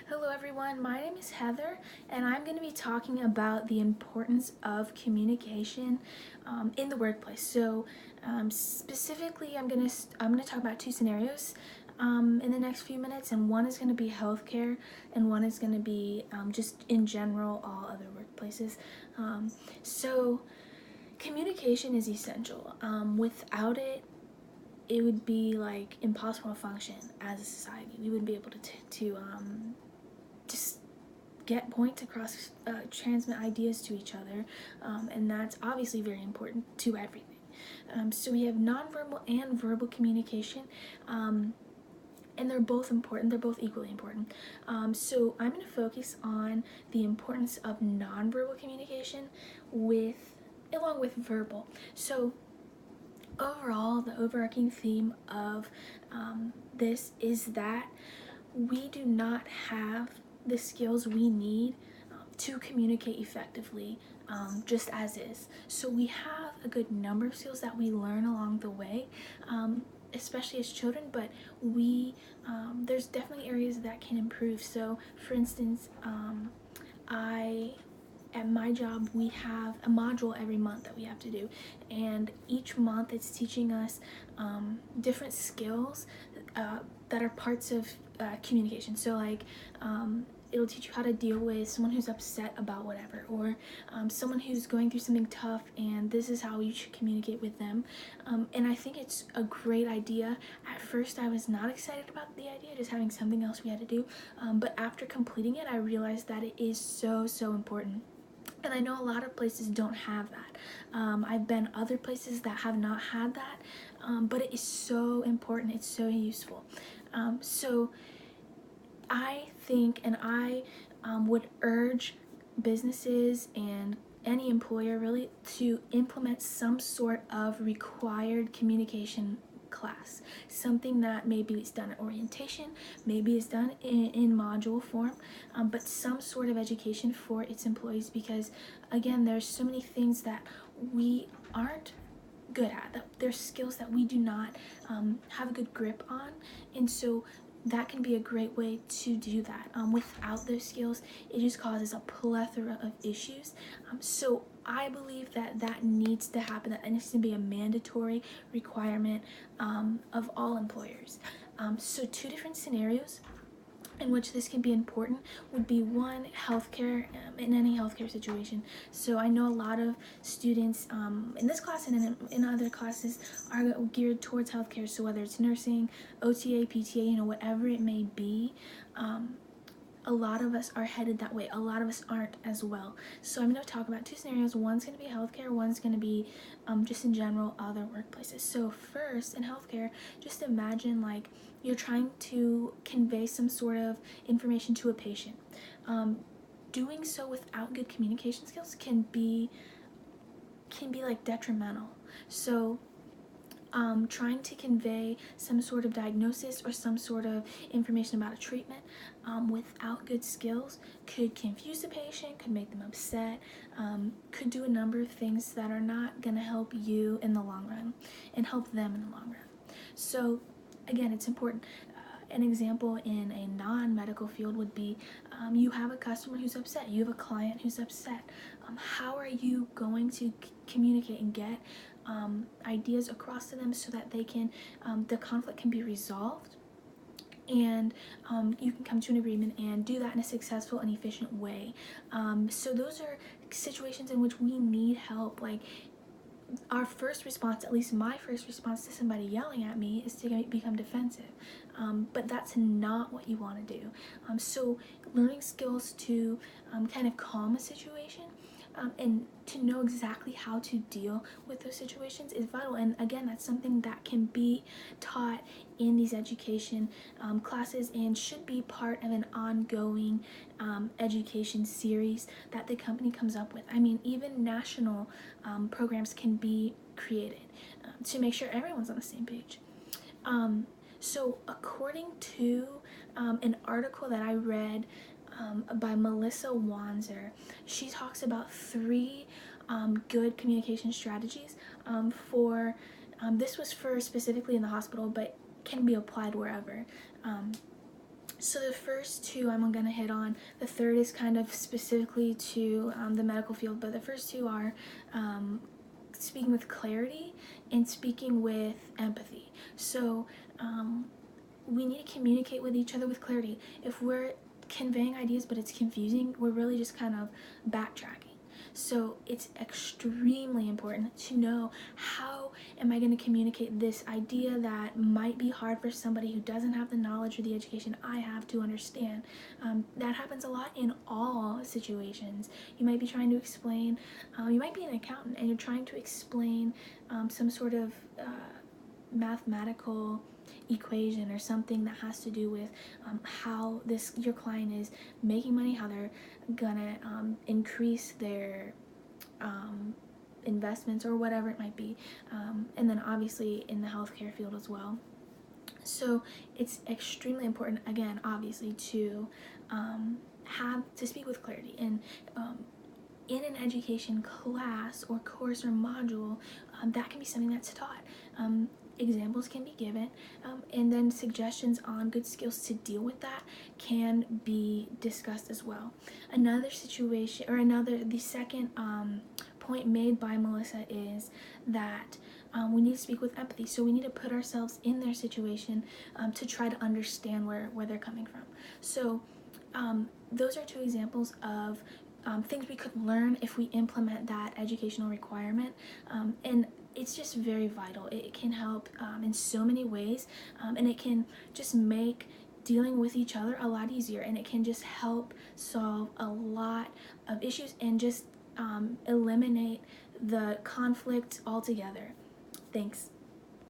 Hello everyone, my name is Heather and I'm going to be talking about the importance of communication in the workplace. Specifically I'm going to talk about two scenarios in the next few minutes, and one is going to be healthcare and one is going to be just in general all other workplaces. So communication is essential. Without it, it would be like impossible to function as a society. We wouldn't be able to just get points across, transmit ideas to each other, and that's obviously very important to everything. So we have nonverbal and verbal communication, and they're both important. They're both equally important. So I'm going to focus on the importance of nonverbal communication along with verbal. So overall, the overarching theme of this is that we do not have the skills we need to communicate effectively, just as is. So we have a good number of skills that we learn along the way, especially as children, but there's definitely areas that can improve. So for instance, at my job, we have a module every month that we have to do, and each month it's teaching us different skills that are parts of communication. So it'll teach you how to deal with someone who's upset about whatever, or someone who's going through something tough, and this is how you should communicate with them. And I think it's a great idea. At first I was not excited about the idea, just having something else we had to do, but after completing it I realized that it is so important. And I know a lot of places don't have that. I've been other places that have not had that, but it is so important. It's so useful. So I think, and I would urge businesses and any employer really to implement some sort of required communication class, something that maybe is done at orientation, maybe is done in module form, but some sort of education for its employees, because again, there's so many things that we aren't good at, that there's skills that we do not have a good grip on, and so that can be a great way to do that. Without those skills, it just causes a plethora of issues. So I believe that needs to happen. That needs to be a mandatory requirement of all employers. So two different scenarios in which this can be important would be one, healthcare, in any healthcare situation. So I know a lot of students in this class and in other classes are geared towards healthcare. So whether it's nursing, OTA, PTA, whatever it may be, a lot of us are headed that way. A lot of us aren't as well. So I'm going to talk about two scenarios. One's going to be healthcare, one's going to be just in general other workplaces. So first, in healthcare, just imagine like you're trying to convey some sort of information to a patient. Doing so without good communication skills can be like detrimental. So trying to convey some sort of diagnosis or some sort of information about a treatment without good skills could confuse the patient, could make them upset, could do a number of things that are not going to help you in the long run and help them in the long run. So again, it's important. An example in a non-medical field would be you have a customer who's upset, you have a client who's upset. How are you going to communicate and get ideas across to them so that they can, the conflict can be resolved, and you can come to an agreement and do that in a successful and efficient way. So those are situations in which we need help. Like our first response, at least my first response to somebody yelling at me, is to become defensive, but that's not what you want to do. So learning skills to kind of calm a situation, and to know exactly how to deal with those situations is vital. And again, that's something that can be taught in these education classes and should be part of an ongoing education series that the company comes up with. I mean, even national programs can be created to make sure everyone's on the same page. So according to an article that I read by Melissa Wanzer, she talks about three good communication strategies for, this was for specifically in the hospital, but can be applied wherever. So the first two I'm gonna hit on. The third is kind of specifically to the medical field, but the first two are speaking with clarity and speaking with empathy. So we need to communicate with each other with clarity. If we're conveying ideas but it's confusing, we're really just kind of backtracking. So it's extremely important to know, how am I going to communicate this idea that might be hard for somebody who doesn't have the knowledge or the education I have to understand. That happens a lot in all situations. You might be trying to explain, you might be an accountant and you're trying to explain some sort of mathematical equation or something that has to do with how your client is making money, how they're gonna increase their investments or whatever it might be, and then obviously in the healthcare field as well. So it's extremely important, again, obviously, to speak with clarity. And in an education class or course or module, that can be something that's taught. Examples can be given, and then suggestions on good skills to deal with that can be discussed as well. Another situation, or the second point made by Melissa is that we need to speak with empathy. So we need to put ourselves in their situation to try to understand where they're coming from. So those are two examples of things we could learn if we implement that educational requirement, and it's just very vital. It can help in so many ways, and it can just make dealing with each other a lot easier, and it can just help solve a lot of issues and just eliminate the conflict altogether. Thanks.